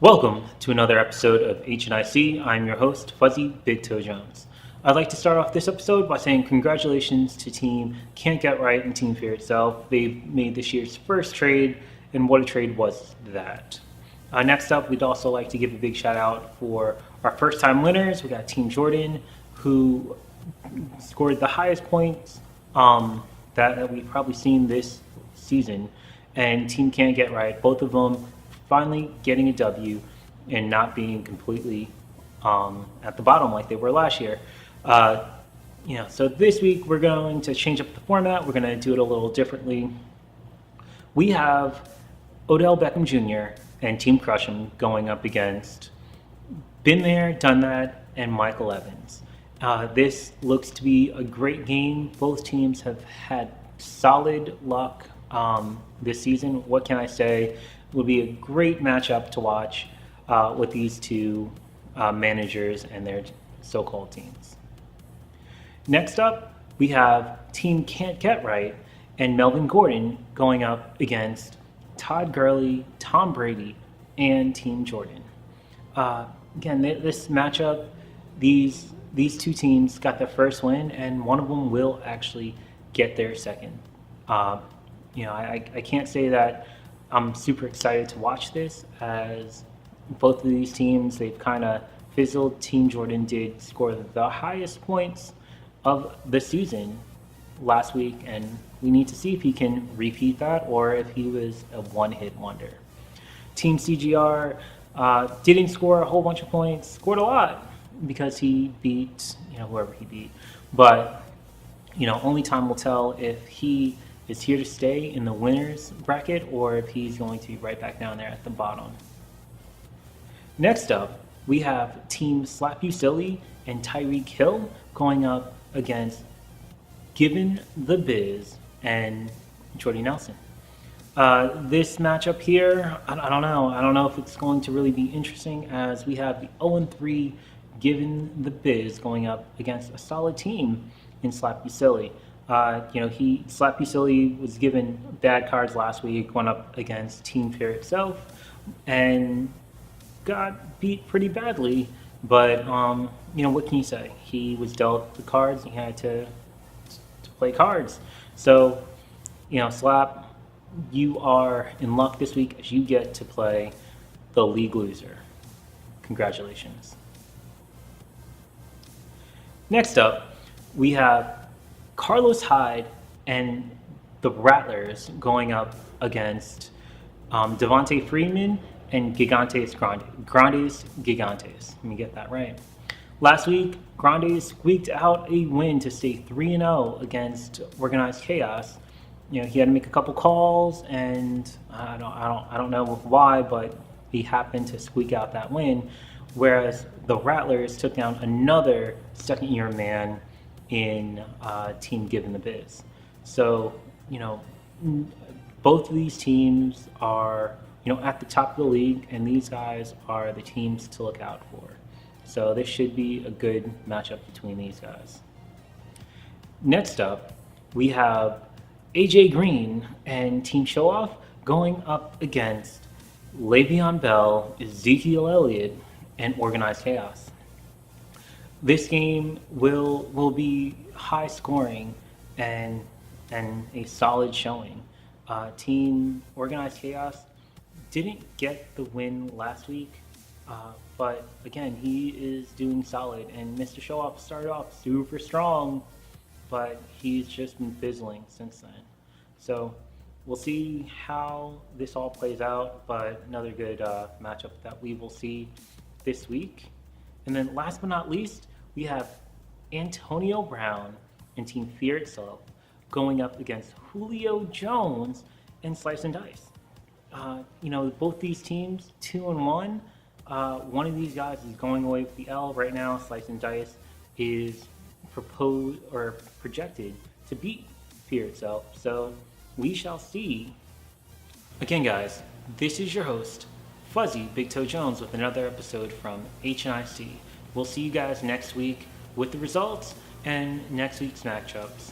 Welcome to another episode of HNIC. I'm your host, Fuzzy Big Toe Jones. I'd like to start off this episode by saying congratulations to Team Can't Get Right and Team Fear itself. They've made this year's first trade, and what a trade was that. Next up, we'd also like to give a big shout out for our first time winners. We got Team Jordan, who scored the highest points that we've probably seen this season, and Team Can't Get Right. Both of them finally getting a W and not being completely at the bottom like they were last year. So this week we're going to change up the format. We're going to do it a little differently. We have Odell Beckham Jr. and Team Crush'em going up against Been There, Done That, and Michael Evans. This looks to be a great game. Both teams have had solid luck this season. What can I say? Will be a great matchup to watch with these two managers and their so-called teams. Next up, we have Team Can't Get Right and Melvin Gordon going up against Todd Gurley, Tom Brady, and Team Jordan. Again, this matchup, these two teams got their first win, and one of them will actually get their second. I can't say that I'm super excited to watch this, as both of these teams, they've kind of fizzled. Team Jordan did score the highest points of the season last week, and we need to see if he can repeat that or if he was a one-hit wonder. Team CGR didn't score a whole bunch of points, scored a lot because he beat whoever he beat. But only time will tell if he is here to stay in the winners bracket or if he's going to be right back down there at the bottom. Next up, we have Team Slap You Silly and Tyreek Hill going up against Given the Biz and Jordy Nelson. This matchup here, I don't know. I don't know if it's going to really be interesting, as we have the 0-3 Given the Biz going up against a solid team in Slap You Silly. Slap You Silly was given bad cards last week, went up against Team Fear itself, and got beat pretty badly. But what can you say? He was dealt the cards. He had to play cards. So, Slap, you are in luck this week as you get to play the league loser. Congratulations. Next up, we have Carlos Hyde and the Rattlers going up against Devontae Freeman and Gigantes Grandes Gigantes. Let me get that right. Last week, Grandes squeaked out a win to stay 3-0 against Organized Chaos. He had to make a couple calls, and I don't know why, but he happened to squeak out that win. Whereas the Rattlers took down another second-year man in Team Given the Biz. So, both of these teams are, at the top of the league, and these guys are the teams to look out for. So this should be a good matchup between these guys. Next up, we have AJ Green and Team Show Off going up against Le'Veon Bell, Ezekiel Elliott, and Organized Chaos. This game will be high scoring and a solid showing. Team Organized Chaos didn't get the win last week, but again, he is doing solid. And Mr. Showoff started off super strong, but he's just been fizzling since then. So we'll see how this all plays out, but another good matchup that we will see this week. And then last but not least, we have Antonio Brown and Team Fear itself going up against Julio Jones and Slice and Dice. Both these teams, 2-1. One of these guys is going away with the L right now. Slice and Dice is projected to beat Fear itself. So we shall see. Again, guys, this is your host, Fuzzy Big Toe Jones, with another episode from HNIC. We'll see you guys next week with the results and next week's matchups.